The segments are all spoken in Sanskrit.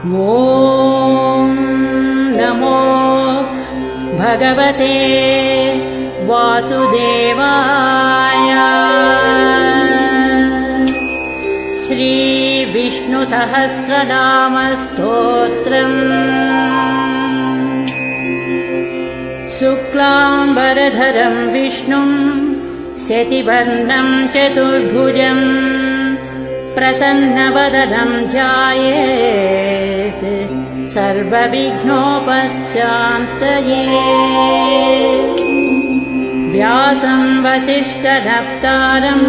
ॐ नमो भगवते वासुदेवाय। श्री विष्णुसहस्रनामस्तोत्रम्। शुक्लाम्बरधरं विष्णुं शशिवर्णं चतुर्भुजं प्रसन्नवदनं ध्यायेत् सर्वविघ्नोपशान्तये। व्यासं वसिष्ठनप्तारं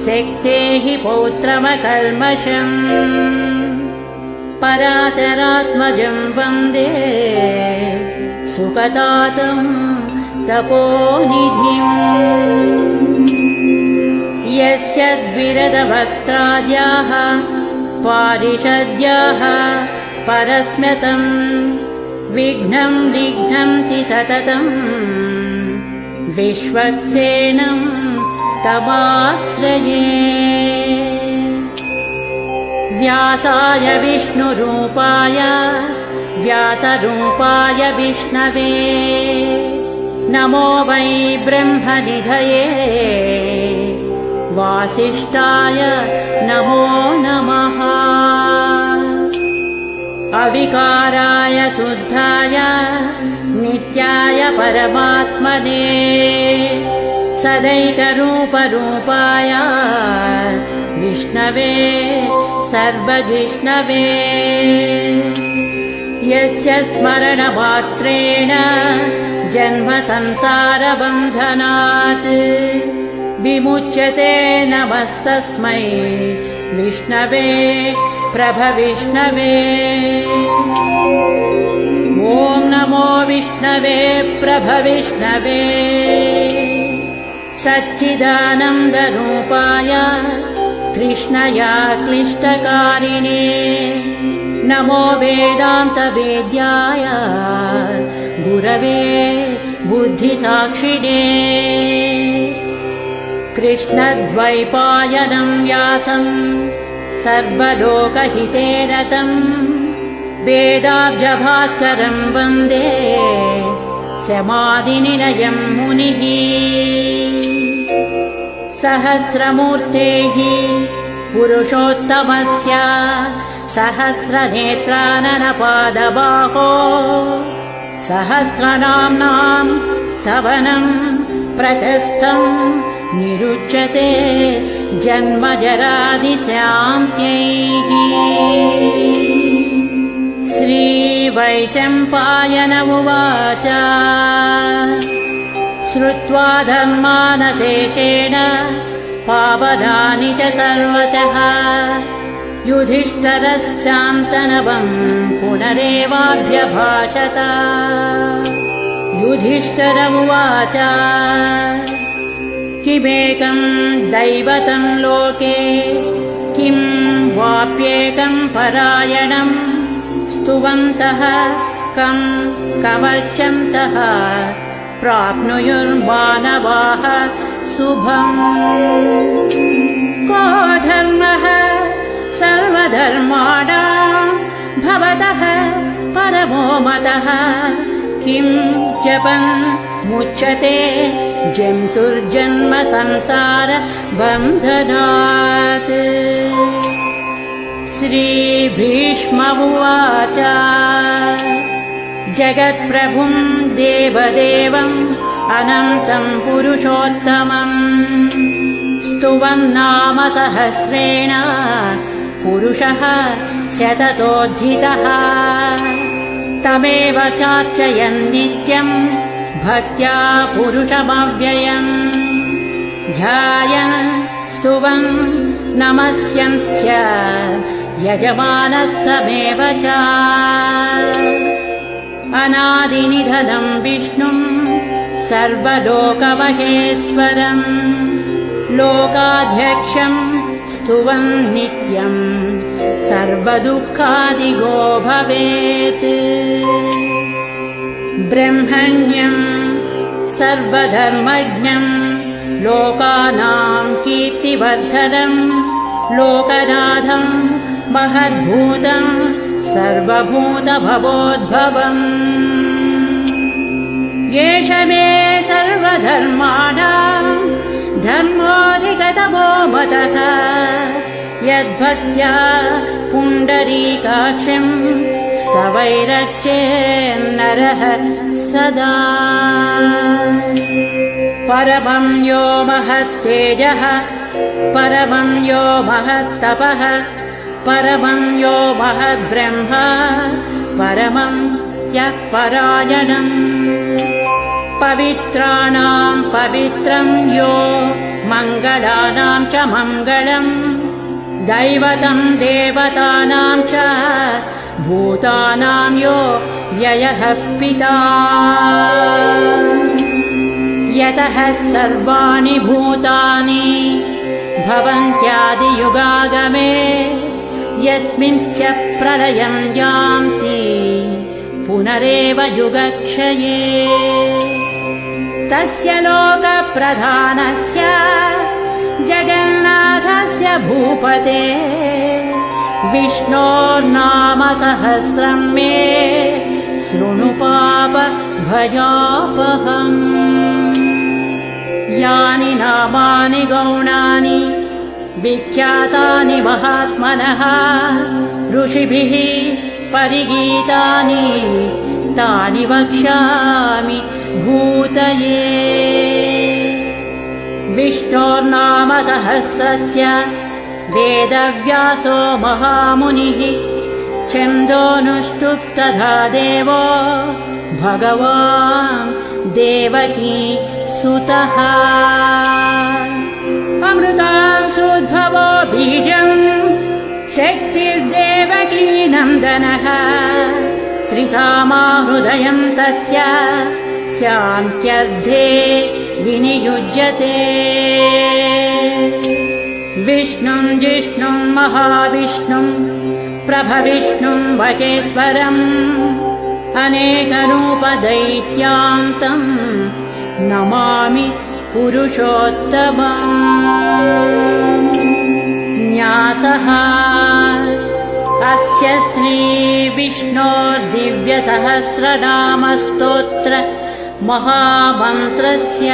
शक्तेः पौत्रमकल्मषम् पराशरात्मजं वन्दे सुखदातं तपोनिधिम्। यस्य द्विरदभक्त्राद्याः पारिषद्याः परस्म्यतं विघ्नं निघ्नन्ति सततम् विश्वक्सेनं तमाश्रये। व्यासाय विष्णुरूपाय व्यासरूपाय विष्णवे नमो वै ब्रह्मनिधये वासिष्ठाय नमो नमः। अविकाराय शुद्धाय नित्याय परमात्मने सदैकरूपरूपाय विष्णवे सर्वजिष्णवे। यस्य स्मरणमात्रेण जन्म संसारबन्धनात् विमुच्यते नमस्तस्मै विष्णवे प्रभविष्णवे। ॐ नमो विष्णवे प्रभविष्णवे। सच्चिदानन्दरूपाय कृष्णया क्लिष्टकारिणे नमो वेदान्तवेद्याय गुरवे बुद्धिसाक्षिणे। कृष्णद्वैपायनं व्यासं सर्वलोकहिते रतं वेदाब्जभास्करं वन्दे समाधिनिलयं मुनिः। सहस्रमूर्तेः पुरुषोत्तमस्य सहस्रनेत्राननपादबाहो सहस्रनाम्नां स्तवनं प्रशस्तं निरुच्यते जन्मजरादिशान्त्यैः। श्रीवैशम्पायन उवाच श्रुत्वा धर्मानशेषेण पावनानि च सर्वशः युधिष्ठिरस्यान्तनवं पुनरेवाभ्यभाषत। युधिष्ठिर उवाच किमेकं दैवतं लोके किं वाप्येकं परायणं स्तुवन्तः कं कवचन्तः प्राप्नुयुर्मानवाः शुभम्। को धर्मः सर्वधर्माणां भवतः परमो मतः किं जपन् मुच्यते जन्तुर्जन्म संसार बन्धनात्। श्रीभीष्म उवाच जगत्प्रभुं देवदेवम् अनन्तं पुरुषोत्तमम् स्तुवन्नाम सहस्रेण पुरुषः शततोऽधिकः तमेव चार्चयन् नित्यम् भक्त्या पुरुषमव्ययम् ध्यायन् स्तुवन् नमस्यंश्च यजमानस्तमेव च। अनादिनिधनं विष्णुं सर्वलोकमहेश्वरम् लोकाध्यक्षं स्तुवन् नित्यं सर्वदुःखादिगो भवेत्। ब्रह्मण्यं सर्वधर्मज्ञं लोकानां कीर्तिवर्धनं लोकनाथं महद्भूतं सर्वभूतभवोद्भवम् एष मे सर्वधर्माणाम् धर्मोऽधिगतमो मतः यद्भक्त्या पुण्डरीकाक्षम् स्तवैरर्चेन्नरः सदा परमं यो महत्तेजः परमं यो महत्तपः परमं यो महद्ब्रह्म परमं यः परायणम् पवित्राणां पवित्रं यो मङ्गलानां च मङ्गलम् दैवतं देवतानां च भूतानां यो व्ययः पिता यतः सर्वाणि भूतानि भवन्त्यादियुगागमे यस्मिंश्च प्रलयं यान्ति पुनरेव युगक्षये तस्य लोकप्रधानस्य जगन्नाथस्य भूपते विष्णोर्नाम सहस्रं मे शृणु पापभयापहम् यानि नामानि गौणानि विख्यातानि महात्मनः ऋषिभिः परिगीतानि तानि वक्ष्यामि भूतये विष्णोर्नाम सहस्रस्य वेदव्यासो महामुनिः छन्दोनुष्टुप् तथा देवो भगवान् देवकी सुतः अमृतांशोद्भवो बीजम् शक्तिर्देवकी नन्दनः त्रिसामा हृदयम् तस्य शान्त्यर्थे विनियुज्यते विष्णुम् जिष्णुम् महाविष्णुम् प्रभविष्णुम् वचेश्वरम् अनेकरूपदैत्यान्तम् नमामि पुरुषोत्तमम् न्यासः अस्य श्रीविष्णोर्दिव्यसहस्रनामस्तोत्र महामन्त्रस्य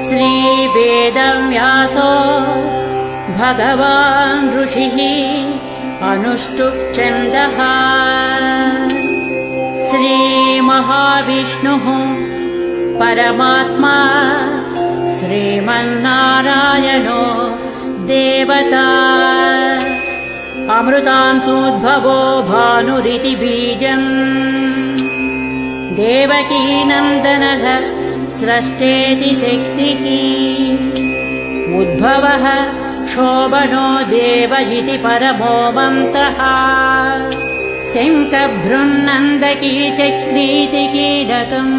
श्रीवेदव्यासो भगवान् ऋषिः अनुष्टुप् छन्दः श्रीमहाविष्णुः परमात्मा श्रीमन्नारायणो देवता अमृतांशोद्भवो भानुरिति बीजम् देवकी नन्दनः स्रष्टेति शक्तिः उद्भवः शोभनो देव इति परमो मन्त्रः शङ्खभृन्नन्दकी चक्रीति कीलकम्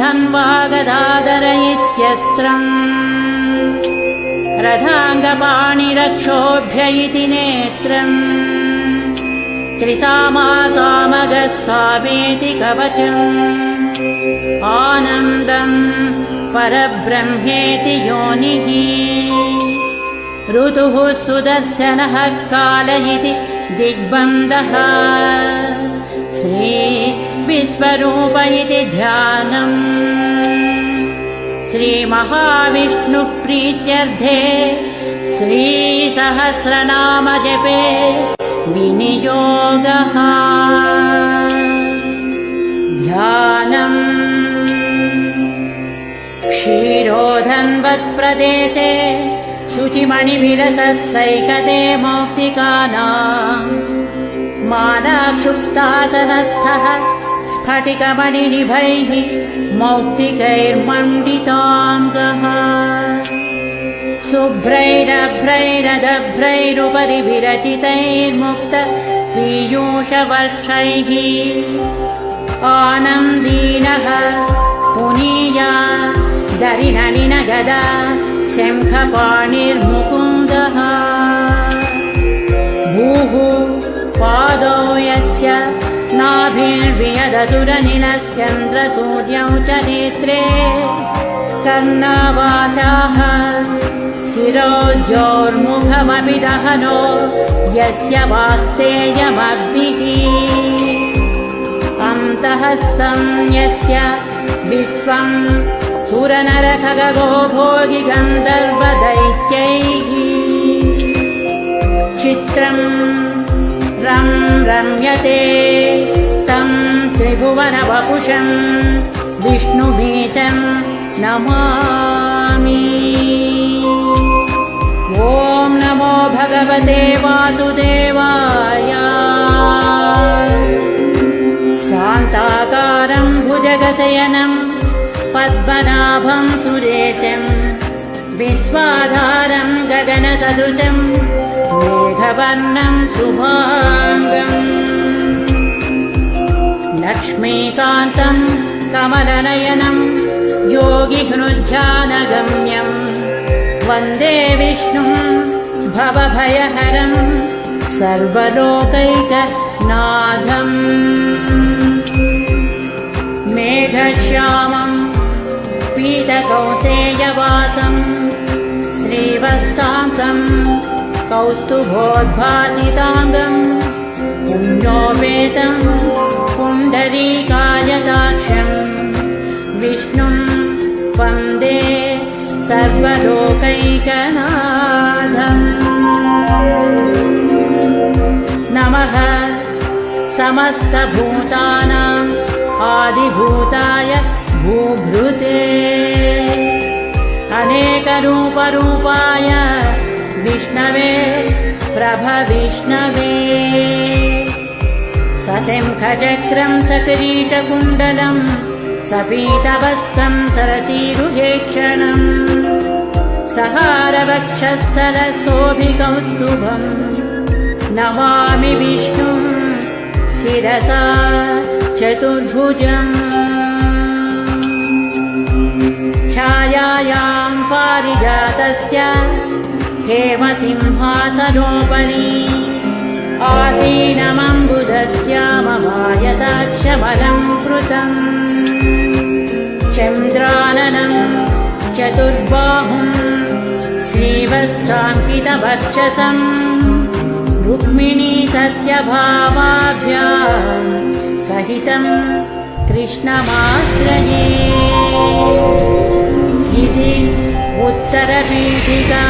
शान्यधन्वागदाधर इत्यस्त्रम् रथाङ्गपाणिरक्षोभ्य इति नेत्रम् त्रिसामा सामगः सामेति कवचम् आनन्दम् परब्रह्मेति योनिः ऋतुः सुदर्शनः काल इति दिग्बन्धः श्रीविश्वरूप इति ध्यानम् श्रीमहाविष्णुः प्रीत्यर्थे श्रीसहस्रनाम जपे विनियोगः ध्यानम् क्षीरोधन्वत्प्रदेशे शुचिमणिविलसत्सैकते मौक्तिकानाम् मालाक्षुप्तासनस्थः स्फटिकमणिनिभैः मौक्तिकैर्मण्डिताङ्गः शुभ्रैरभ्रैरदभ्रैरुपरि विरचितैर्मुक्त पीयूषवर्षैः आनन्दीनः पुनीया दरिनलिन गदा शङ्खपाणिर्मुकुन्दः भूः पादौ यस्य नाभिर्वियदसुरनिलश्चन्द्रसूर्यौ च नेत्रे कर्णावासाः शिरोज्योर्मुखमपि दहनो यस्य वास्तेयमब्धिः अन्तःस्थं यस्य विश्वं सुरनरखगो भोगि गन्धर्वदैत्यैः चित्रं रम्यते तं त्रिभुवनवपुषं विष्णुमीशं नमामि। ॐ नमो भगवते वासुदेवाय। शान्ताकारं भुजगशयनं पद्मनाभं सुरेशं विश्वाधारं गगनसदृशं मेघवर्णं शुभाङ्गम् लक्ष्मीकान्तं कमलनयनं योगिहृद्ध्यानगम्यं वन्दे विष्णुं भवभयहरं सर्वलोकैकनाथम् मेघश्यामं पीतकौसेयवासं श्रीवत्सांसं कौस्तुभोद्भासिताङ्गं पुण्योपेतं पुण्डरीकायताक्षं विष्णुं वन्दे सर्वलोकैकनाथम्। नमः समस्तभूतानाम् आदिभूताय भूभृते अनेकरूपरूपाय विष्णवे प्रभविष्णवे सशङ्खचक्रं सकिरीटकुण्डलं सपीतवस्त्रं सरसीरुहेक्षणं सहारवक्षस्थलशोभिकौस्तुभं नमामि विष्णुं शिरसा चतुर्भुजम् छायायां पारिजातस्य हेमसिंहासनोपरि आसीनमम्बुधस्य ममायताक्षमलं कृतम् चन्द्राननं चतुर्बाहुं श्रीवत्साङ्कितवक्षसं रुक्मिणी सत्यभामाभ्यां सहितं कृष्णमाश्रये इति उत्तरपीठिका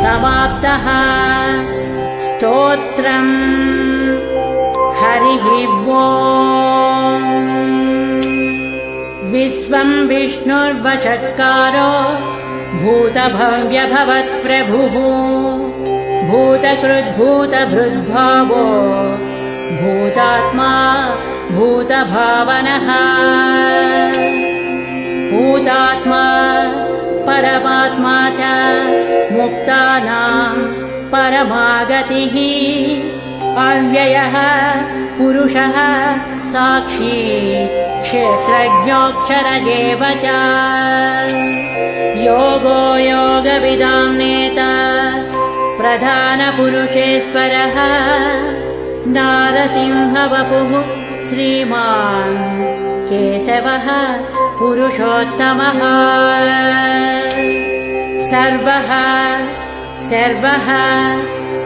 समाप्तः। स्तोत्रम् हरिः ओम्। विश्वं विष्णुर्वषट्कारो भूतभव्यभवत्प्रभुः भूतकृद्भूतभृद्भावो भूतात्मा भूतभावनः भूतात्मा परमात्मा च मुक्तानां परमागतिः अव्ययः पुरुषः साक्षी क्षेत्रज्ञोऽक्षर एव च योगो योगविदां नेता प्रधानपुरुषेश्वरः नारसिंहवपुः श्रीमान् केशवः पुरुषोत्तमः सर्वः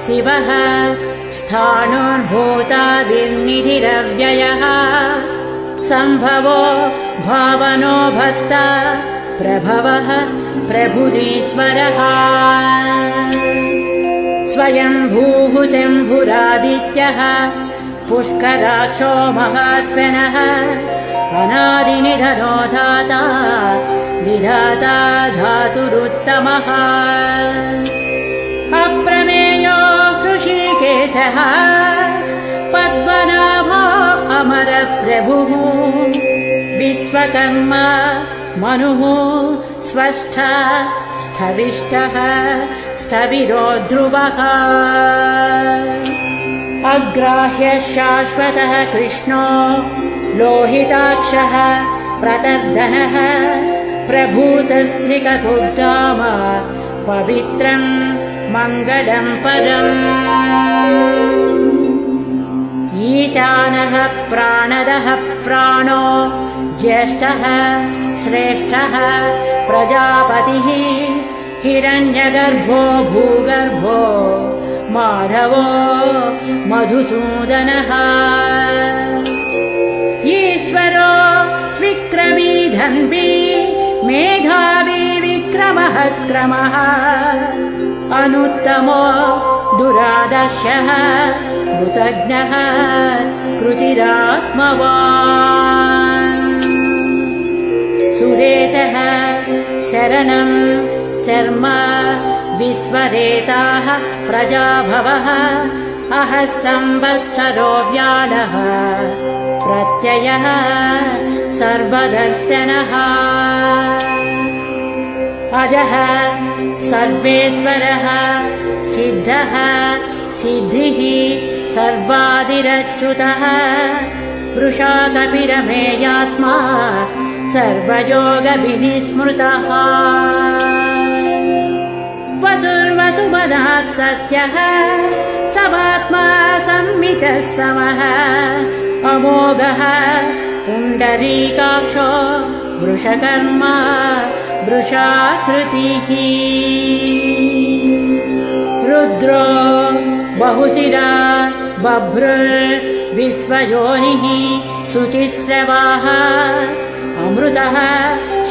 शिवः स्थाणुर्भूतादिर्निधिरव्ययः सम्भवो भावनो भर्ता प्रभवः प्रभुरीश्वरः स्वयंभूः शम्भुरादित्यः पुष्कराक्षो महाश्वनः अनादिनिधनो धाता विधाता धातुरुत्तमः अप्रमेयो हृषीकेशः पद्मनाभो अमरप्रभुः विश्वकर्मा मनुः स्वस्था स्थविष्टः स्थविरो ध्रुवः अग्राह्य शाश्वतः कृष्णो लोहिताक्षः प्रतर्धनः प्रभूतस्त्रिककुर्धाम पवित्रं मङ्गलं परम् ईशानः प्राणदः प्राणो ज्येष्ठः श्रेष्ठः प्रजापतिः हिरण्यगर्भो भूगर्भो माधवो मधुसूदनः ईश्वरो विक्रमी धन्वी मेधावी विक्रमः क्रमः अनुत्तमो दुरादर्शः कृतज्ञः कृतिरात्मवान् सुरेशः शरणम् शर्म विश्वरेताः प्रजाभवः अहः संवत्सरो व्याळः प्रत्ययः सर्वदर्शनः अजः सर्वेश्वरः सिद्धः सिद्धिः सर्वादिरच्युतः वृषा कपिरमेयात्मा सर्वयोगविनिस्मृतः वसुर्वसुमनः सत्यः समात्मा संमितः समः अमोघः पुण्डरीकाक्षो वृषकर्मा वृषाकृतिः रुद्रो बहुशिरा बभ्रुर्विश्वयोनिः शुचिस्रवाः अमृतः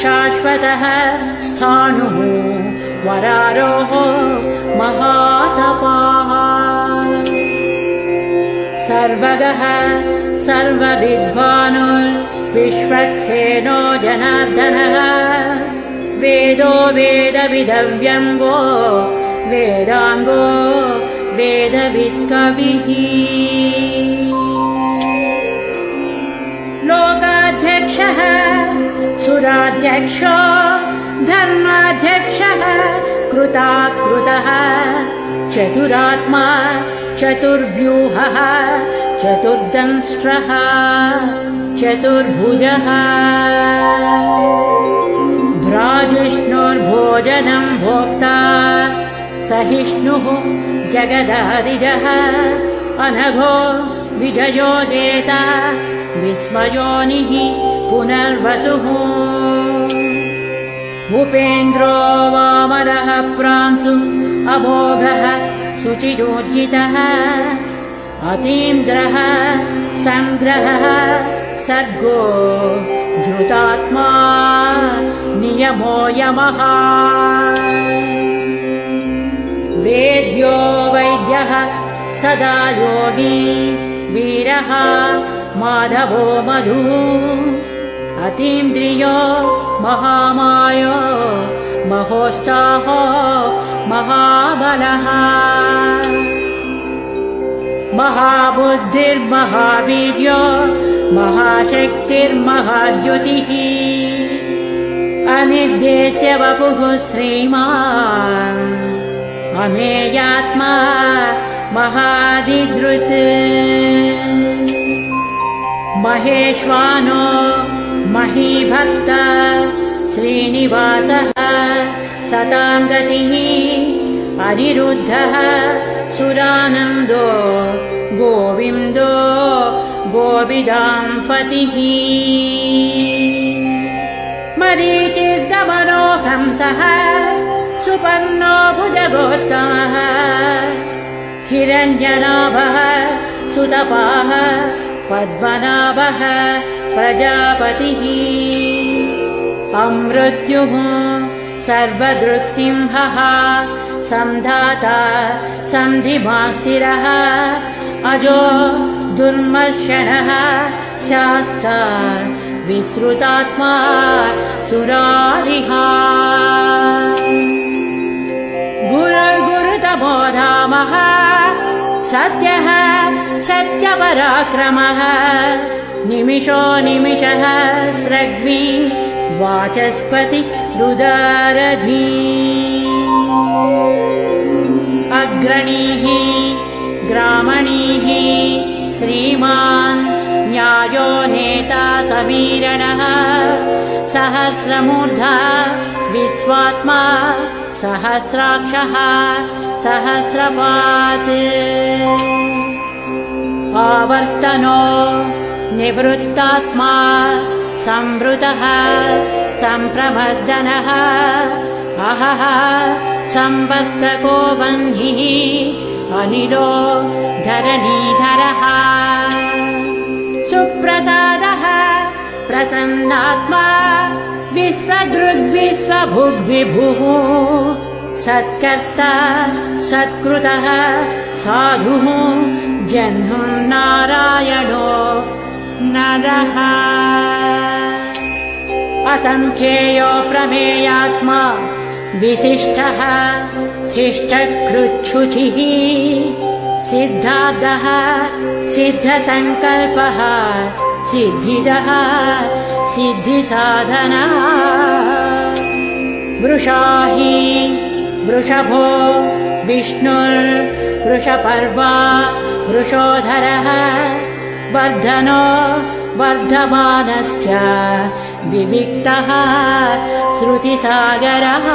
शाश्वतः स्थाणुः वरारोः महातपाः सर्वगः सर्वविद्वानुर्विश्वक्सेनो जनार्दनः वेदो वेदविदव्यङ्गो वेदाङ्गो वेदवित्कविः लोकाध्यक्षः सुराध्यक्षो धर्माध्यक्षः कृताकृतः चतुरात्मा चतुर्व्यूहः चतुर्दंष्ट्रः चतुर्भुजः भ्राजिष्णुर्भोजनम् भोक्ता सहिष्णुः जगदादिजः अनघो विजयो जेता विस्मयोनिः पुनर्वसुः भूपेन्द्रो वामरः प्रांशु अमोघः शुचिरोज्जितः अतीन्द्रः संग्रहः सर्गो धृतात्मा नियमो यमः वेद्यो वैद्यः सदा योगी वीरः माधवो मधुः अतीन्द्रियो महामायो महोत्साहो महाबलः महाबुद्धिर्महावीर्यो महाशक्तिर्महाद्युतिः अनिर्देश्य वपुः श्रीमान् अमेयात्मा महादिधृत् महेश्वानो महीभक्त श्रीनिवासः सतां गतिः अनिरुद्धः सुरानन्दो गोविन्दो गोविदाम्पतिः मरीचिर्दमनो हंसः सुपर्णो भुजगोत्तमः हिरण्यनाभः सुतपाः पद्मनाभः प्रजापतिः अमृत्युः सर्वदृक्सिंहः संधाता सन्धिमास्थिरः अजो दुर्मर्शनः शास्ता विश्रुतात्मा सुरारिः गुरुर्गुरुतमो धामः सत्यः सत्यपराक्रमः निमिषो निमिषः स्रग्वी वाचस्पति रुदारधी अग्रणीः ग्रामणीः श्रीमान् न्यायो नेता समीरणः सहस्रमूर्धा विश्वात्मा सहस्राक्षः सहस्रपात् आवर्तनो निवृत्तात्मा संवृतः संप्रमर्दनः अहः संवर्तको वह्निः अनिलो धरणीधरः सुप्रसादः प्रसन्नात्मा विश्वदृग्विश्वभुग्विभुः सत्कर्ता सत्कृतः साधुः जह्नुं नारायणो नरः असंख्येयो प्रमेयात्मा विशिष्टः शिष्टकृच्छुचिः सिद्धार्थः सिद्धसङ्कल्पः सिद्धिदः सिद्धिसाधनः वृषाहि वृषभो विष्णुर्वृषपर्वा वृषोधरः वर्धनो वर्धमानश्च विविक्तः श्रुतिसागरः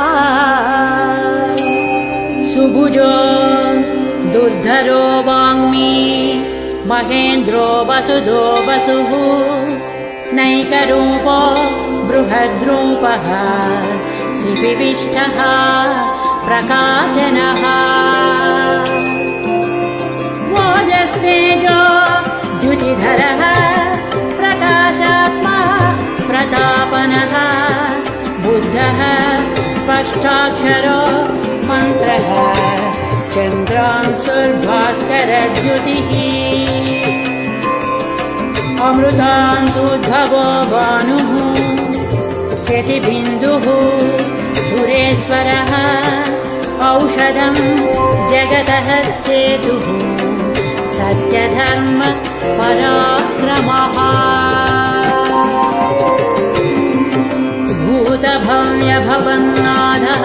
सुभुजो दुर्धरो वाङ्मी महेन्द्रो वसुधो वसुः नैकरूपो बृहद्रूपः श्रीविविष्टः प्रकाशनः ओजस्तेजो द्युतिधरः प्रकाशात्मा प्रतापनः बुद्धः स्पष्टाक्षरो मन्त्रः चन्द्रांशुर्भास्करद्युतिः अमृतांशुद्भवो भानुः शतिबिन्दुः सुरेश्वरः औषधं जगतः सेतुः सत्यधर्म पराक्रमः भूतभव्यभवन्नाथः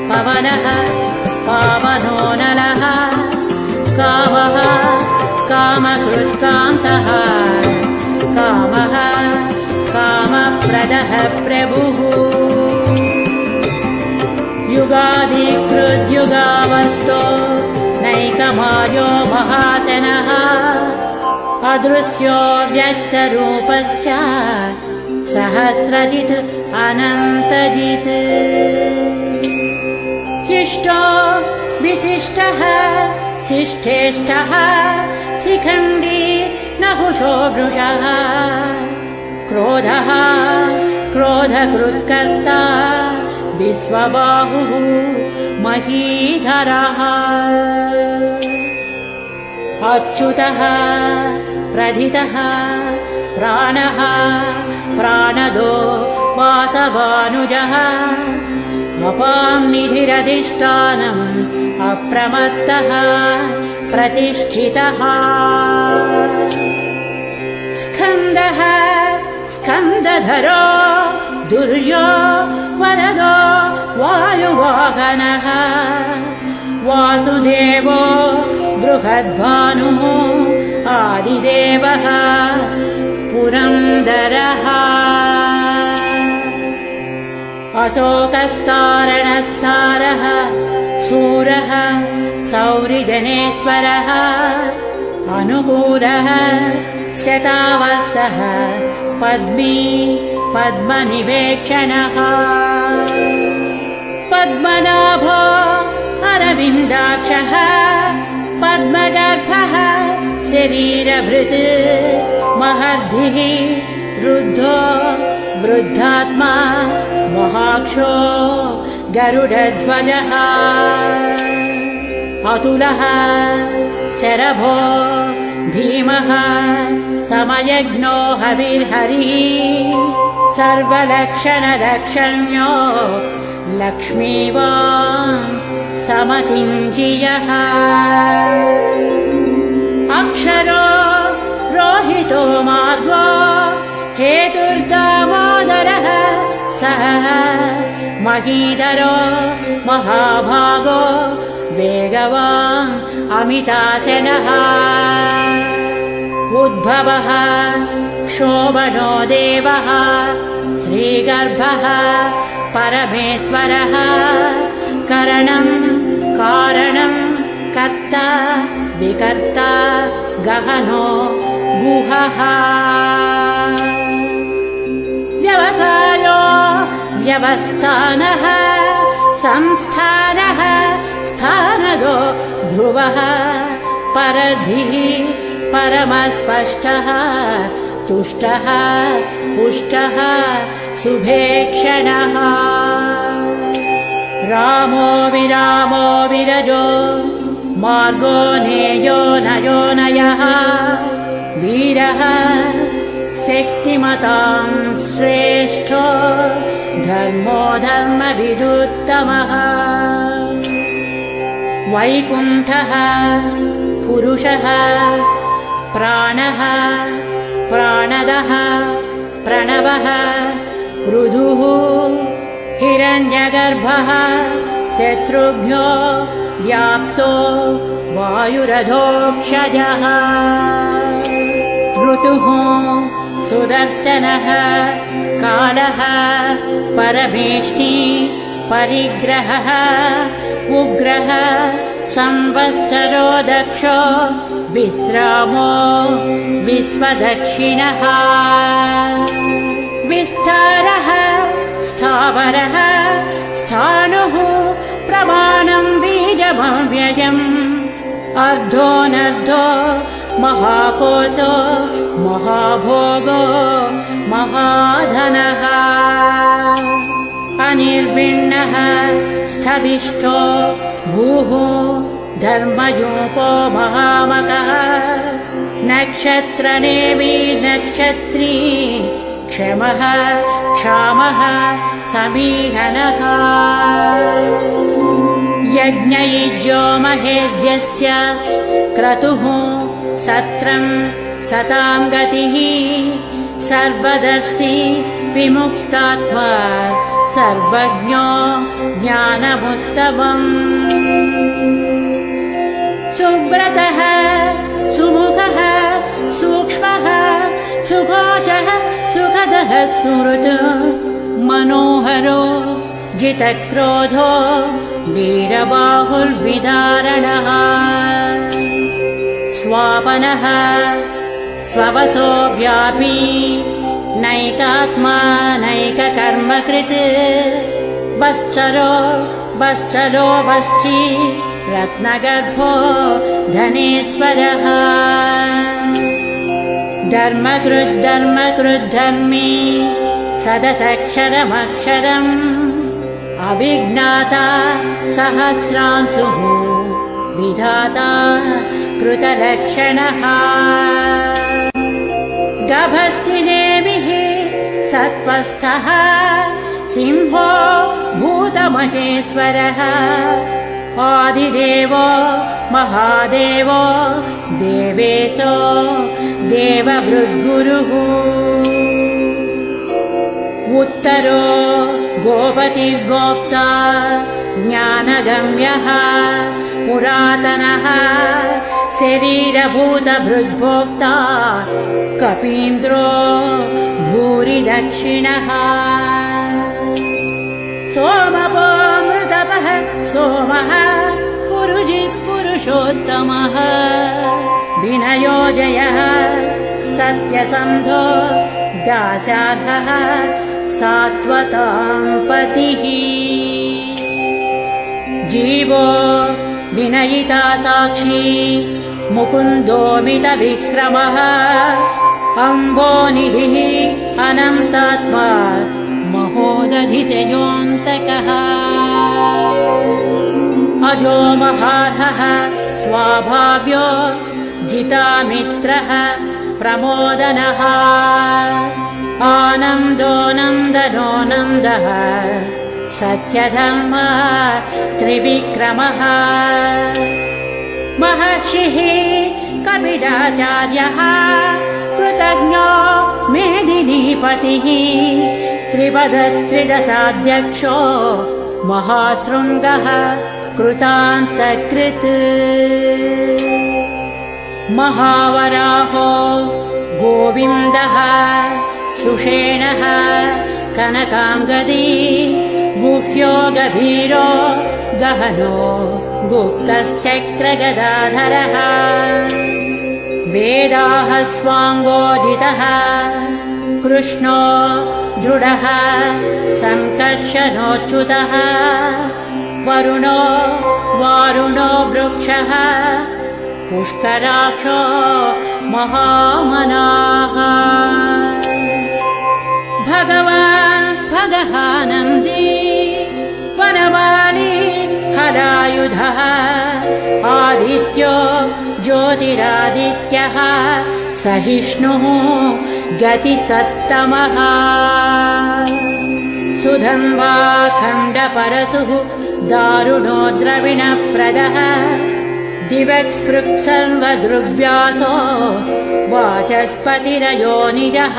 पवनः पावनो नलः कामः कामकृत्कान्तः कामः कामप्रदः प्रभुः युगाधिकृद्युगावर्तो नैकमायो महाजनः अदृश्यो व्यक्तरूपश्च सहस्रजित् अनन्तजित् शिष्टो विशिष्टः शिष्ठेष्टः शिखण्डी नहुषो वृषः क्रोधः क्रोधकृत्कर्ता विश्वबाहुः महीधरः अच्युतः प्रथितः प्राणः प्राणदो वासवानुजः अपां निधिरधिष्ठानम् अप्रमत्तः प्रतिष्ठितः स्कन्दः स्कन्दधरो दुर्यो वरदो वायुवाहनः वासुदेवो बृहद्भानुः आदिदेवः पुरन्दरः अशोकस्तारणस्तारः शूरः सौरिजनेश्वरः अनुकूलः शतावर्तः पद्मी पद्मनिवेक्षणः पद्मनाभो अरविन्दाक्षः पद्मगर्भः शरीरभृत् महर्धिः रुद्धो वृद्धात्मा महाक्षो गरुडध्वजः अतुलः शरभो भीमः समयज्ञो हविर्हरिः सर्वलक्षणलक्षण्यो लक्ष्मीवान् समतिञ्जियः अक्षरो रोहितो मार्गो हेतुर्दामोदरः सः महीधरो महाभागो वेगवान् अमिताशनः उद्भवः क्षोभनो देवः श्रीगर्भः परमेश्वरः करणं कारणं कर्ता विकर्ता गहनो गुहः व्यवसायो व्यवस्थानः संस्थानः स्थानदो ध्रुवः परधिः परमस्पष्टः तुष्टः पुष्टः शुभेक्षणः रामो विरामो विरजो मार्गो नेयो नयो नयः वीरः शक्तिमतां श्रेष्ठो धर्मो धर्मविदुत्तमः वैकुण्ठः पुरुषः प्राणः प्राणदः प्रणवः पृथुः हिरण्यगर्भः शत्रुभ्यो व्याप्तो वायुरधोक्षजः ऋतुः सुदर्शनः कालः परमेष्टि परिग्रहः उग्रः संवत्सरो दक्षो विश्रामो विश्वदक्षिणः विस्तारः स्थावरः स्थाणुः प्रमाणं बीजमव्ययम् अर्धोऽनर्धो महाकोशो महाभोगो महाधनः अनिर्विण्णः स्थविष्ठो भूः धर्मयूपो महामकः नक्षत्रनेमि नक्षत्री क्षमः क्षामः समीहनः यज्ञयुज्यो महेज्यस्य क्रतुः सत्रं सतां गतिः सर्वदर्शी विमुक्तात्मा सर्वज्ञो ज्ञानमुत्तमम् सुव्रतः सुमुखः सूक्ष्मः सुभाषः सुखदः सुहृत् मनोहरो जितक्रोधो वीरबाहुर्विदारणः स्वापनः स्ववसो व्यापी नैकात्मा नैककर्मकृत् वश्चलो वश्ची रत्नगर्भो धनेश्वरः धर्मकृद्धर्मी सदसक्षरमक्षरम् अविज्ञाता सहस्रांशुः विधाता कृतलक्षणः गभस्तिनेमिः सत्त्वस्थः सिंहो भूतमहेश्वरः आदिदेवो महादेवो देवेशो देवभृद्गुरुः उत्तरो गोपतिर्गोप्ता ज्ञानगम्यः पुरातनः शरीरभूतभृद्भोक्ता कपीन्द्रो भूरिदक्षिणः सोमपो मृतपः सोमः पुरुषोत्तमः विनयो जयः सत्यसन्धो दाशार्हः सात्वतां पतिः जीवो विनयिता साक्षी मुकुन्दोमितविक्रमः अम्बोनिधिः अनन्तात्मा महोदधिशयोऽन्तकः अजो महार्हः स्वाभाव्यो जितामित्रः प्रमोदनः आनन्दो नन्दनो नन्दः सत्यधर्म त्रिविक्रमः महर्षिः कपिलाचार्यः कृतज्ञो मेदिनीपतिः त्रिपदस्त्रिदशाध्यक्षो महाशृङ्गः कृतान्तकृत् महावराहो गोविन्दः सुषेणः कनकाङ्गदी गुह्यो गभीरो गहनो गुप्तश्चक्रगदाधरः वेदाः स्वाङ्गोदितः कृष्णो दृढः सङ्कर्षणोच्युतः वरुणो वारुणो वृक्षः पुष्कराक्षो महामनाः भगवान् भगहानन्दी वनमाली हलायुधः आदित्यो ज्योतिरादित्यः सहिष्णुः गतिसत्तमः सुधन्वा खण्डपरशुः दारुणो द्रविणप्रदः दिवक्स्पृक्सर्वदृग्व्यासो वाचस्पतिरयो निजः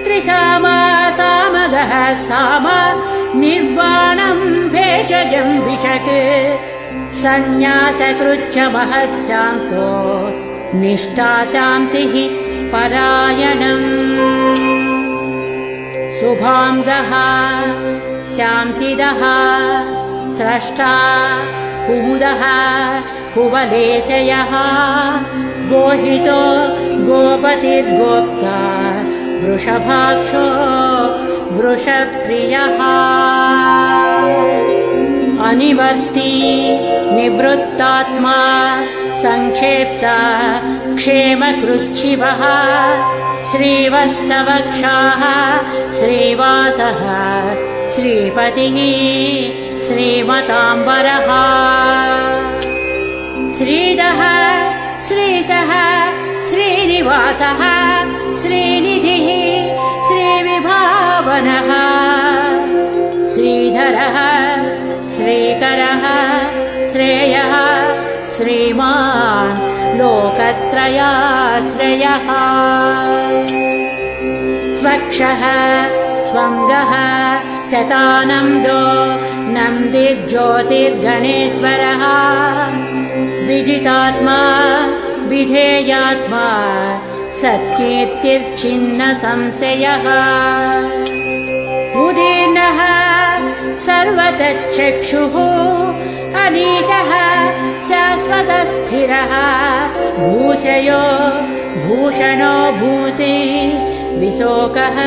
त्रिसामा सामगः साम निर्वाणम् भेषजम् विशक् सन्न्यासकृच्छमः शान्तो निष्ठा शान्तिः परायणम् शुभाङ्गः शान्तिदः स्रष्टा कुमुदः कुवलेशयः गोहितो गोपतिर्गोप्ता वृषभाक्षो वृषप्रियः अनिवर्ती निवृत्तात्मा संक्षेप्ता क्षेमकृच्छिवः श्रीवत्सवक्षाः श्रीवासः श्रीपतिः श्रीमताम्बरः श्रीदः श्रीसः श्रीनिवासः श्रीनिधिः श्रीविभावनः श्रीधरः श्रीकरः श्रेयः श्रीमान् लोकत्रयाश्रयः स्वक्षः स्वङ्गः शतानन्दो नन्दिज्योतिर्गणेश्वरः विजितात्मा विधेयात्मा सत्कीर्तिर्छिन्न संशयः उदीर्णः सर्वतश्चक्षुः अनीतः शाश्वतस्थिरः भूषयो भूषणो भूति विशोकः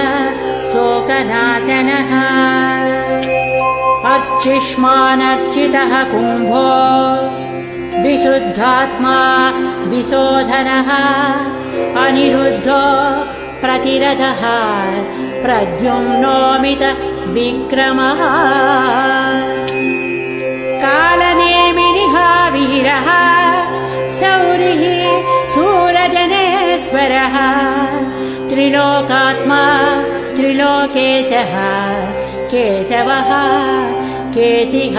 शोकनाशनः अर्चिष्मानर्चितः कुम्भो विशुद्धात्मा विशोधनः अनिरुद्धो प्रतिरथः प्रद्युम्नोमित विक्रमः कालनेमिनिः वीरः शौरिः शूरजनेश्वरः त्रिलोकात्मा त्रिलोकेशः केशवः केशिः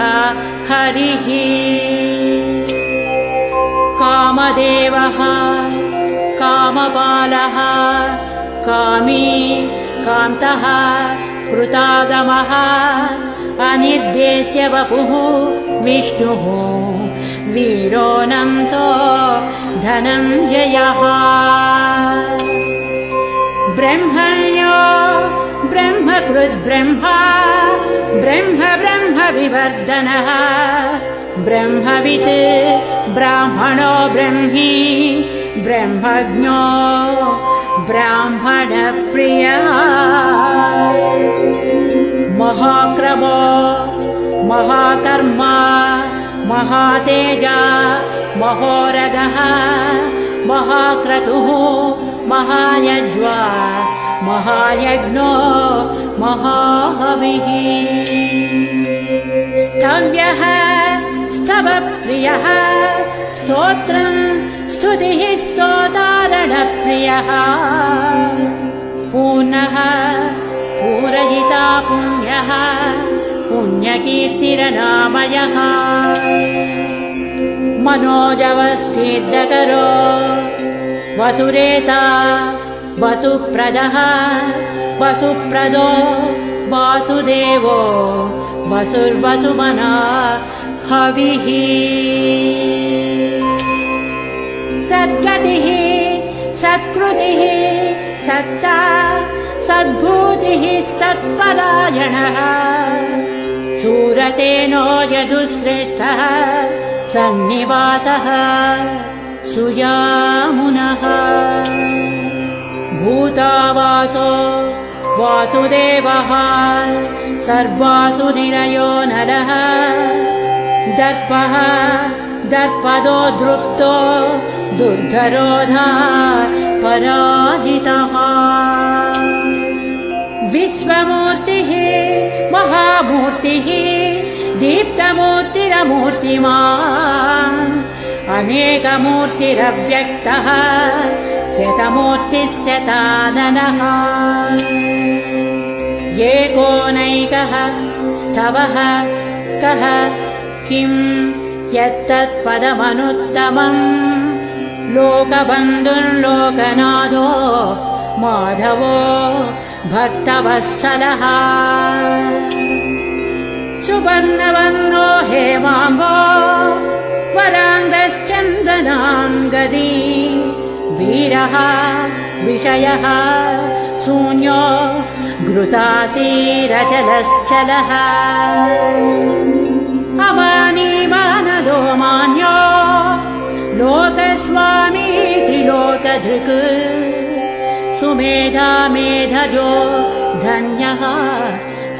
हरिः कामदेवः कामपालः कामी कान्तः कृतागमः अनिर्देश्य वपुः विष्णुः वीरोऽनन्तो धनञ्जयः ब्रह्मण्यो ब्रह्मकृद्ब्रह्मा ब्रह्म ब्रह्म विवर्धनः ब्रह्मवित् ब्राह्मणो ब्रह्मी ब्रह्मज्ञो ब्राह्मणप्रियः महाक्रमो महाकर्मा महातेजा महोरगः महाक्रतुः महायज्वा महायज्ञो महाहविः स्तव्यः स्तवप्रियः स्तोत्रम् स्तुतिः स्तोतारणप्रियः पूर्णः पूरयिता पुण्यः पुण्यकीर्तिरनामयः मनोजवस्थितकरो वसुरेता वसुप्रदः वसुप्रदो वासुदेवो वसुर्वसुमना हविः सद्गतिः सत्कृतिः सत्ता सद्भूतिः सत्परायणः शूरसेनो यदुश्रेष्ठः सन्निवासः सुयामुनः भूतावासो वासुदेवः सर्वासु निरयो नरः दर्पः दर्पदो दृप्तो दुर्धरोधा पराजितः विश्वमूर्तिः महामूर्तिः दीप्तमूर्तिरमूर्तिमान् अनेकमूर्तिरव्यक्तः शतमूर्तिः शताननः एकोनैकः स्तवः कः किं यत्तत्पदमनुत्तमम् लोकबन्धुर्लोकनाथो माधवो भक्तवत्सलः सुवर्णवर्णो हेमाम्बो वराङ्गश्चन्दनाङ्गदी वीरः विषयः शून्यो घृतासीरचलश्चलः अमानीमानदो मान्यो लोकस्वामी त्रिलोकधृक् सुमेधा मेधजो धन्यः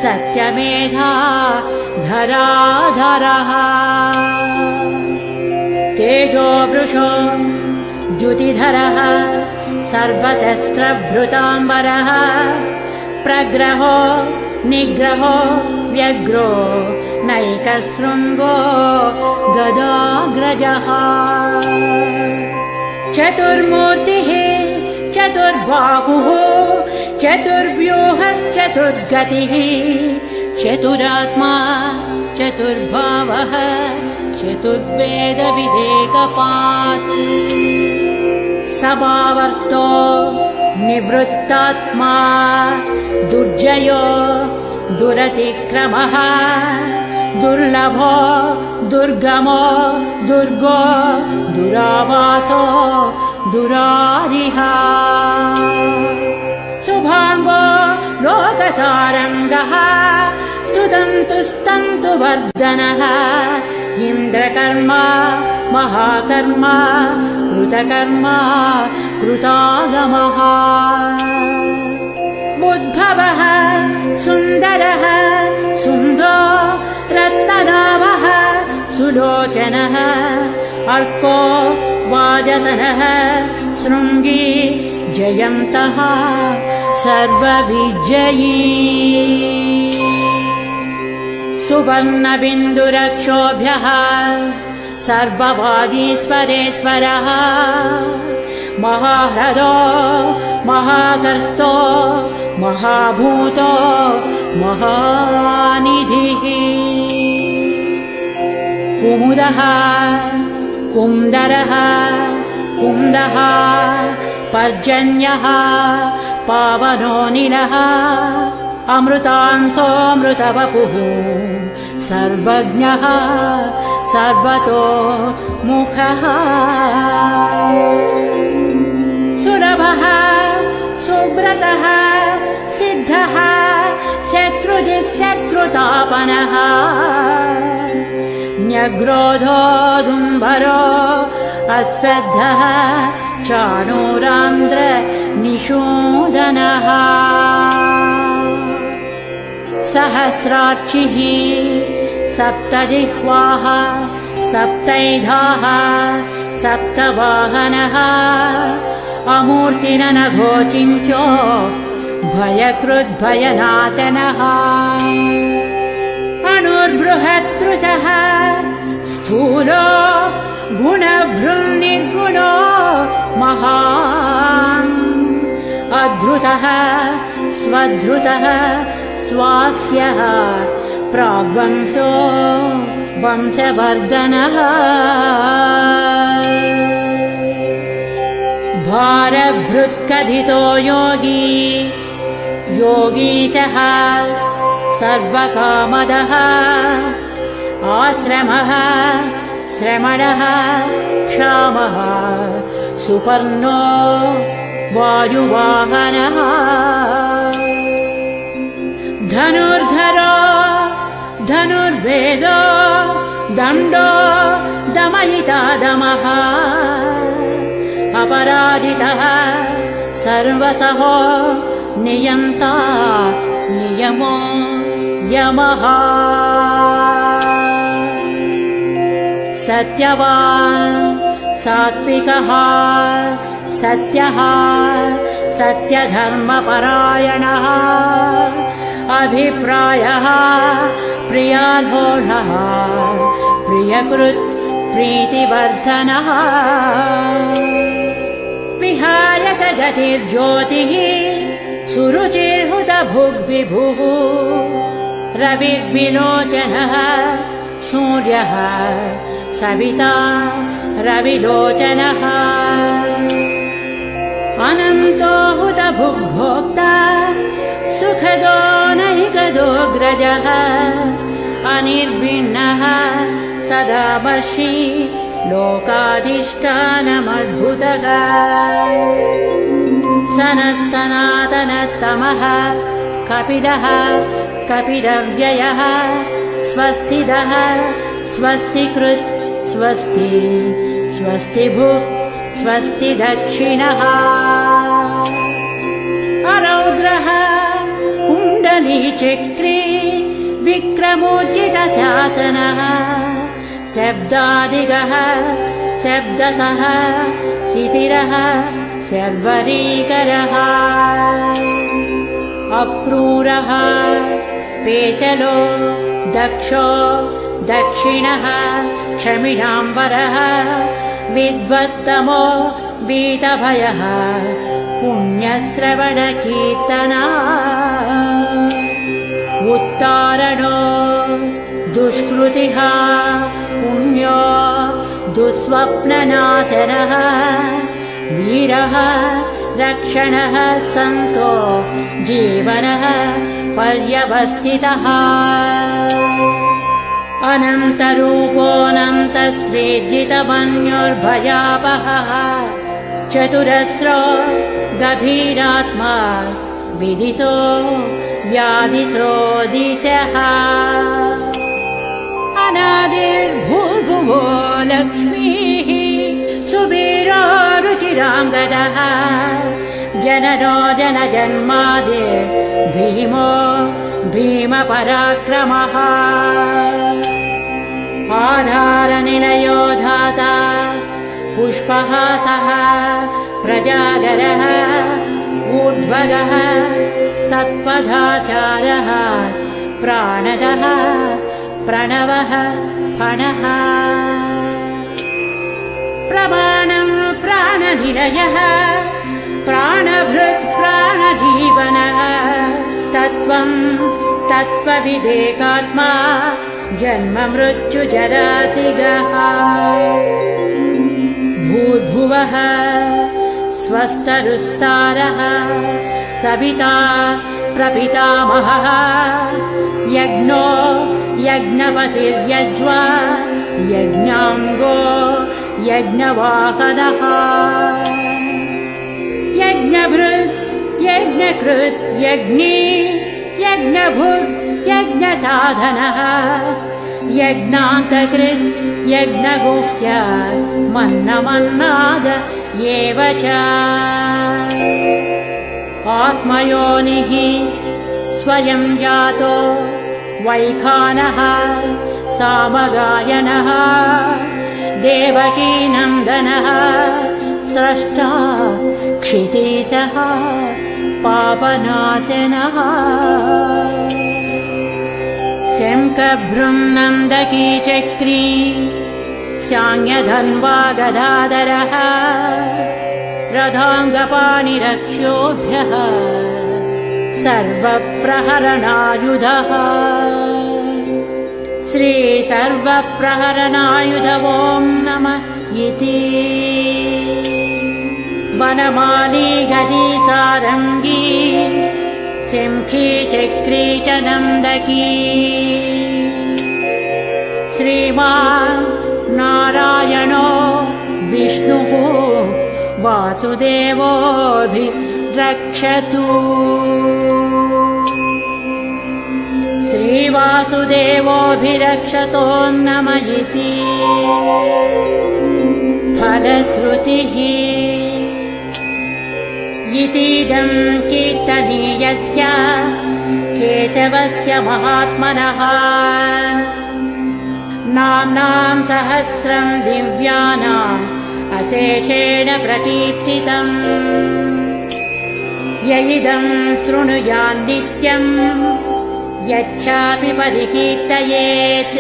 सत्यमेधा धराधरः तेजो वृषो द्युतिधरः सर्वशस्त्रभृताम्बरः प्रग्रहो निग्रहो व्यग्रो नैकशृङ्गो गदाग्रजः चतुर्मूर्तिः चतुर्बाहुः चतुर्व्यूहश्चतुर्गतिः चतुरात्मा चतुर्भावः चतुर्वेदविदेकपात् सभावर्तो निवृत्तात्मा दुर्जयो दुरतिक्रमः दुर्लभो दुर्गमो दुर्गो दुरावासो दुरारिः शुभाङ्गो लोकसारङ्गः स्तुतन्तुस्तन्तुवर्धनः इन्द्रकर्मा महाकर्मा कृतकर्मा कृतागमः उद्भवः सुन्दरः सुन्दो रत्ननाभः सुलोचनः अर्को वाजसनः शृङ्गी जयन्तः सर्वविजयी सुवर्णबिन्दुरक्षोभ्यः सर्ववागीश्वरेश्वरः महाह्रदो महाकर्तो महाभूतो महानिधिः कुमुदः कुन्दरः कुन्दः पर्जन्यः पावनोऽनिलः अमृतांसोऽमृतवपुः सर्वज्ञः सर्वतो मुखः सुलभः सुव्रतः सिद्धः शत्रुजित्शत्रुतापनः न्यग्रोधोदुम्बरो अश्वत्थः चाणूरान्द्र निषूदनः सहस्रार्चिः सप्तजिह्वाः सप्तैधाः सप्तवाहनः अमूर्तिरनघोचिन्त्यो भयकृद्भयनाशनः अणुर्बृहत्तृषः स्थूलो गुणभृन्निर्गुणो महान् अधृतः स्वधृतः स्वास्यः प्राग्वंशो वंशवर्धनः भारभृत्कथितो योगी योगीशः सर्वकामदः आश्रमः श्रमणः क्षामः सुपर्णो वायुवाहनः धनुर्धरो धनुर्वेदो दण्डो दमयिता दमः अपराजितः सर्वसहो नियन्ता नियमो यमः सत्यवान् सात्विकः सत्यः सत्यधर्मपरायणः अभिप्रायः प्रियालोढः प्रियकृत् प्रीतिवर्धनः विहाय च गतिर्ज्योतिः सुरुचिर्हुतभुग्विभुः रविर्विलोचनः सूर्यः सविता रविलोचनः अनन्तो हुतभुग्भोक्ता सुखदो नैकदोऽग्रजः अनिर्भिन्नः सदामर्षि लोकाधिष्ठानमद्भुतः सनः सनातनतमः कपिलः कपिलव्ययः स्वस्तिदः स्वस्तिकृत् स्वस्ति स्वस्तिभुक् स्वस्ति दक्षिणः अरौद्रः कुण्डलीचक्रे विक्रमोज्जितशासनः शब्दादिगः शब्दसः शिशिरः शर्वरीकरः अक्रूरः पेशलो दक्षो दक्षिणः क्षमिणाम्बरः विद्वत्तमो वीतभयः पुण्यश्रवणकीर्तना उत्तारणो दुष्कृतिः पुण्यो दुःस्वप्ननाशनः वीरः रक्षणः सन्तो जीवनः पर्यवस्थितः अनन्तरूपोऽनन्तश्रीजितमन्युर्भयापहः चतुरस्रो गभीरात्मा विदिशो व्याधिसो दिशः अनादिर्भूर्भुवो लक्ष्मीः सुवीरो रुचिराङ्गदः जननो जनजन्मादिर् भीमो भीमपराक्रमः आधारनिलयो धाता पुष्पहासः प्रजागरः ऊर्ध्वगः सत्पथाचारः प्राणदः प्रणवः फणः प्रमाणम् प्राणनिलयः प्राणभृत् प्राणजीवनः तत्त्वम् तत्त्वविदेकात्मा जन्म मृत्युजरातिगः भूर्भुवः स्वस्तरुस्तारः सविता प्रपितामहः यज्ञो यज्ञपतिर्यज्वा यज्ञाङ्गो यज्ञवाहनः यज्ञभृत् यज्ञकृत् यज्ञी यज्ञभुक् यज्ञसाधनः यज्ञान्तकृत् यज्ञगुह्य मन्नमन्नाद एव च आत्मयोनिः स्वयं जातो वैखानः सामगायनः देवकीनन्दनः स्रष्टा क्षितीशः पापनाशनः शङ्खभृङ्नन्दकी चक्री शाङ्गधन्वा गदाधरः रथाङ्गपाणिरक्षोभ्यः सर्वप्रहरणायुधः श्रीसर्वप्रहरणायुध ॐ नमः इति वनमाली गदी सारङ्गी शङ्खी चक्री च नन्दकी श्रीमान् नारायणो विष्णुः वासुदेवोऽभिरक्षतु श्रीवासुदेवोऽभिरक्षतो नम इति फलश्रुतिः इतीदं कीर्तनीयस्य केशवस्य महात्मनः नाम्नां सहस्रं दिव्यानाम् अशेषेण प्रकीर्तितम् य इदं शृणुयान् नित्यम् यच्चापि परिकीर्तयेत्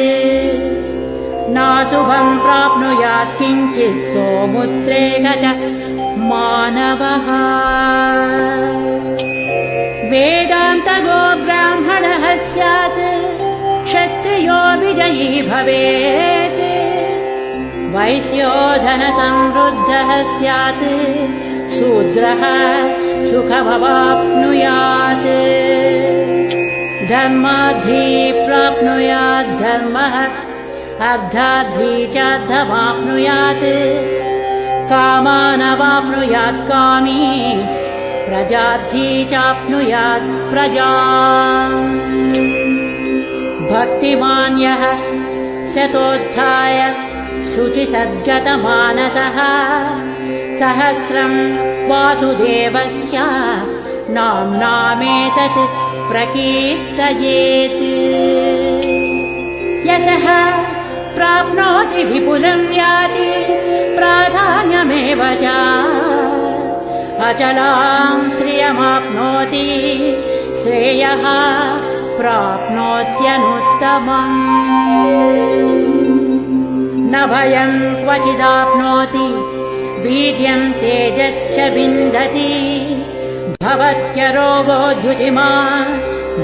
नाशुभं प्राप्नुयात् किञ्चित् सोमुद्रेक च मानवः वेदान्तगो ब्राह्मणः स्यात् क्षत्रियो विजयी भवेत् वैश्यो धनसमृद्धः स्यात् शूद्रः सुखमवाप्नुयात् धर्मार्थी प्राप्नुयात् धर्मः अर्थार्थी च अर्थमाप्नुयात् कामानवाप्नुयात् कामी प्रजार्थी चाप्नुयात् प्रजाम् भक्तिमान् यः शतोत्थाय शुचिसद्गतमानसः सहस्रं वासुदेवस्य नाम्नामेतत् प्रकीर्तयेत् यशः प्राप्नोति विपुलं याति प्राधान्यमेव च अचलां श्रियमाप्नोति श्रेयः प्राप्नोत्यनुत्तमम् न भयं क्वचिदाप्नोति वीर्यं तेजश्च विन्दति भवत्यरोगो द्युतिमान्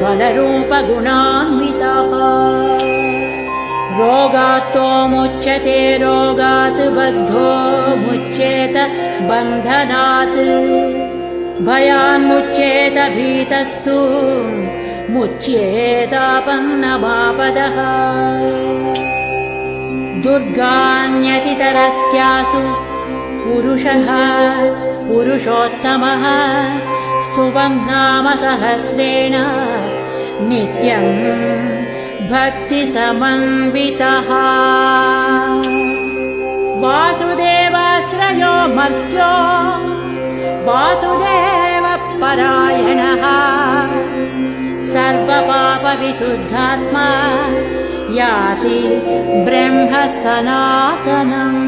बलरूपगुणान्वितः रोगात्तो मुच्यते रोगात् बद्धो मुच्येत बन्धनात् भयान्मुच्येत भीतस्तु मुच्येतापन्नमापदः दुर्गान्यतितरत्यासु पुरुषः पुरुषोत्तमः स्तुवन्नाम सहस्रेण नित्यम् भक्तिसमन्वितः वासुदेवाश्रयो मर्त्यो वासुदेवपरायणः सर्वपापविशुद्धात्मा याति ब्रह्म सनातनम्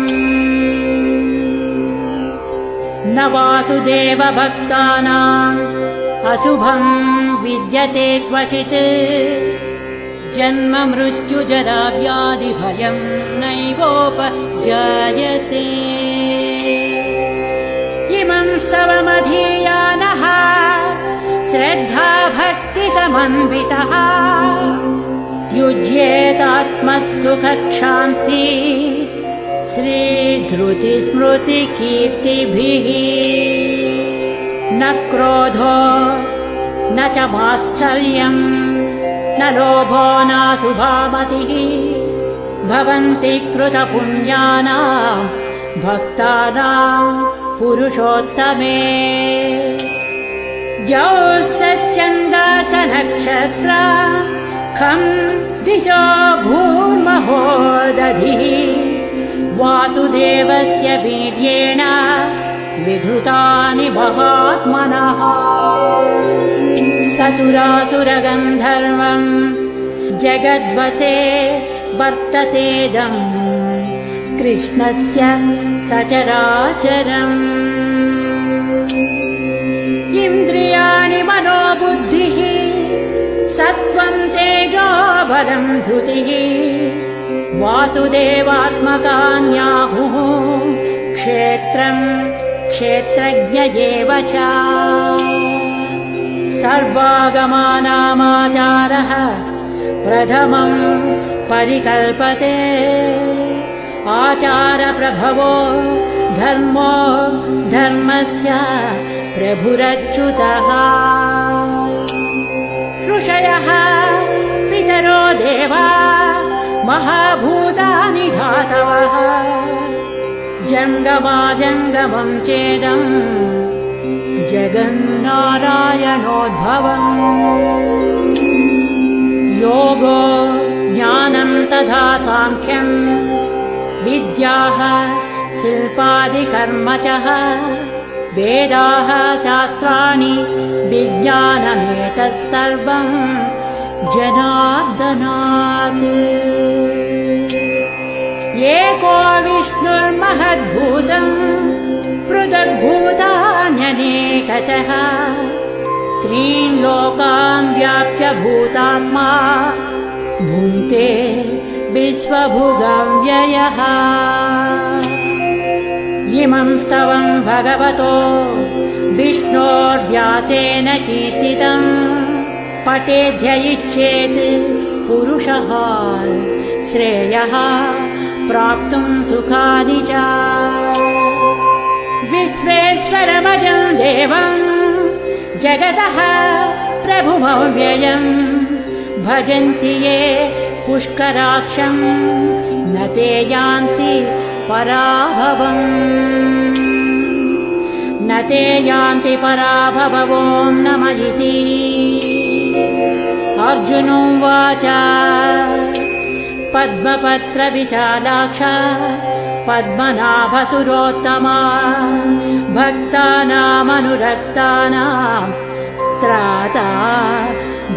न वासुदेवभक्तानाम् अशुभम् विद्यते क्वचित् जन्म मृत्युजरा व्याधिभयम् नैवोपजायते इमं स्तवमधीयानः श्रद्धा भक्तिसमन्वितः युज्येतात्मसुखक्षान्ति श्रीधृतिस्मृतिकीर्तिभिः न क्रोधो न च माश्चर्यम् न लोभो नाशुभामतिः भवन्ति कृतपुण्यानाम् भक्तानाम् पुरुषोत्तमे द्यौः सच्चन्द्रार्कनक्षत्रा खम् दिशो भूर्महो दधिः वासुदेवस्य वीर्येण विधृतानि महात्मनः ससुरासुरगन्धर्वम् जगद्वसे वर्ततेदम् कृष्णस्य सचराचरम् इन्द्रियाणि मनोबुद्धिः सत्त्वं तेजो बलं धृतिः वासुदेवात्मकान्याहुः क्षेत्रं क्षेत्रज्ञ एव च सर्वागमानामाचारः प्रथमं परिकल्पते आचारप्रभवो धर्मो धर्मस्य प्रभुरच्युतः ऋषयः पितरो देवा महाभूतानि धातवः जङ्गमाजङ्गमं चेदम् जगन्नारायणोद्भवम् योगो ज्ञानं तथा साङ्ख्यम् विद्याः शिल्पादिकर्म च वेदाः शास्त्राणि विज्ञानमेतत् सर्वं जनार्दनात्। एको विष्णुर्महद्भूतम् पृथग्भूतान्यनेकशः त्रीन् लोकान् व्याप्य भूतात्मा भुङ्क्ते विश्वभुगव्ययः। इमं स्तवं भगवतो विष्णोर्व्यासेन कीर्तितम् पठेद्य इच्छेत् पुरुषः श्रेयः प्राप्तुं सुखानि च। विश्वेश्वरमजं देवं जगतः प्रभुमव्ययम् भजन्ति ये पुष्कराक्षं न ते यान्ति पराभवम्। न ते यान्ति पराभवो नमः इति। अर्जुनोवाच पद्मपत्रविशालाक्ष पद्मनाभसुरोत्तमा भक्तानामनुरक्तानां त्राता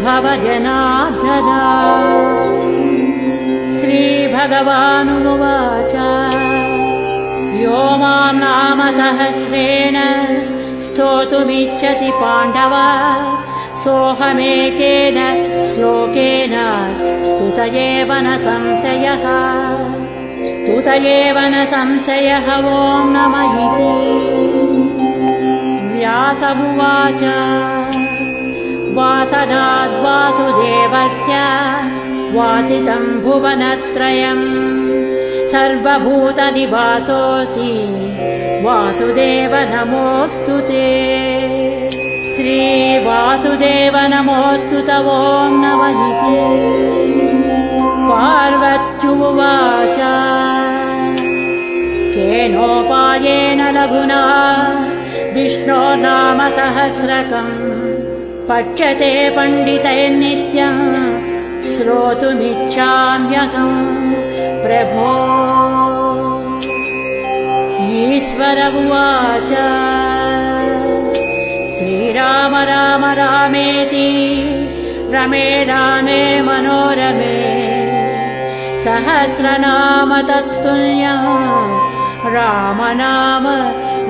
भव जनार्दना। श्रीभगवानुवाच यो मां नाम सहस्रेण स्तोतुमिच्छति पाण्डव सोऽहमेकेन श्लोकेन स्तुत एव न संशयः। स्तुत एव न संशयः। ॐ नमः इति। व्यास उवाच वासनाद्वासुदेवस्य वासितं भुवनत्रयम् सर्वभूतनिवासोऽसि वासुदेव नमोऽस्तु ते। श्रीवासुदेव नमोऽस्तु ते। ॐ नमः इति। पार्वत्युवाच केनोपायेन लघुना विष्णोर्नाम सहस्रकम् पठ्यते पण्डितैर्नित्यम् श्रोतुमिच्छाम्यहम् प्रभो। ईश्वर उवाच श्रीराम राम रामेति रमे रामे मनोरमे सहस्रनाम तत्तुल्यम् रामनाम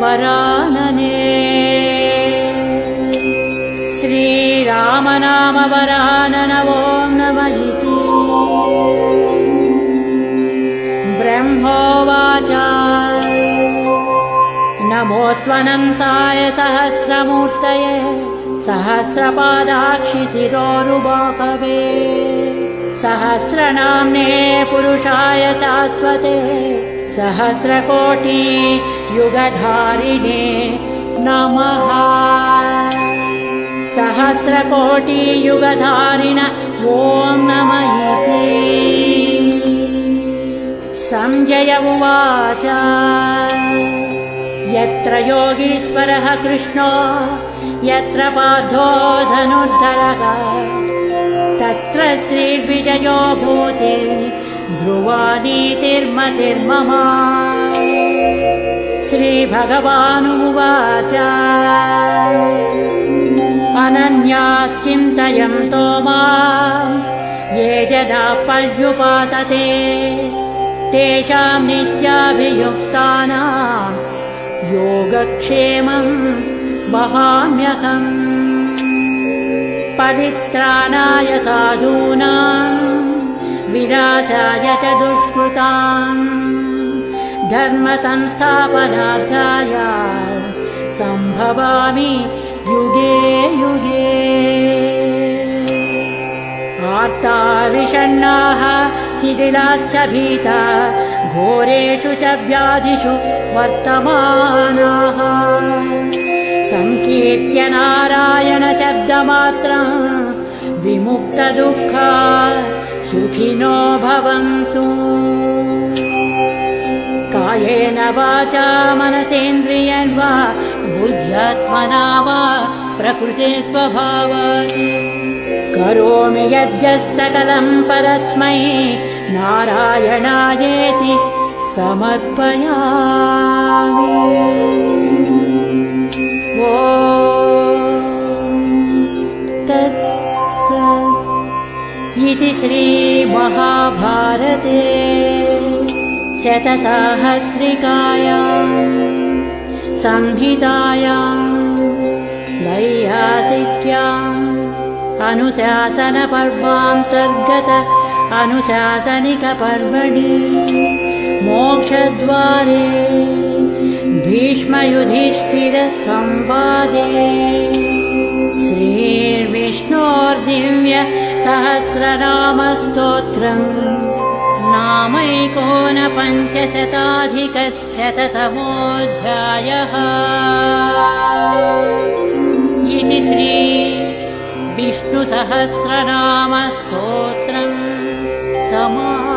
वरानने। श्रीरामनाम वरानन। ॐ नमः इति। ब्रह्मोवाच नमोऽस्त्वनन्ताय सहस्रमूर्तये सहस्रपादाक्षि शिरोरुबाहवे सहस्रनाम्ने पुरुषाय शाश्वते सहस्रकोटि युगधारिणे नमः। सहस्रकोटि युगधारिण। ॐ नमः इति। संजय उवाच यत्र योगीश्वरः कृष्णो यत्र पार्थो धनुर्धरः तत्र श्रीविजयो भूति ध्रुवा नीतिर्मतिर्मम। श्रीभगवानुवाच अनन्याश्चिन्तयन्तो माम् ये जनाः पर्युपासते तेषां नित्याभियुक्तानां योगक्षेमं वहाम्यहम्। परित्राणाय साधूनां विनाशाय च दुष्कृताम् धर्मसंस्थापनार्थाय सम्भवामि युगे युगे। आर्ता विषण्णाः शिथिलाश्च भीता घोरेषु च व्याधिषु वर्तमानाः संकीर्त्य नारायण शब्दमात्रम् विमुक्तदुःखा सुखिनो भवन्तु। कायेन वाचा मनसेन्द्रियर्वा बुद्ध्यात्मना वा प्रकृते स्वभावात् करोमि यद्यत् सकलं परस्मै नारायणायेति समर्पयामि। शतसाहस्रिकायाम् संहितायाम् वैयासिक्याम् अनुशासनपर्वान्तर्गत अनुशासनिकपर्वणि मोक्षद्वारे भीष्मयुधिष्ठिरसंवादे श्रीर्विष्णोर्दिव्य सहस्रनामस्तोत्रम् नामैकोनपञ्चशताधिकशततमोऽध्यायः। इति श्री विष्णुसहस्रनामस्तोत्रम् समाप्तम्।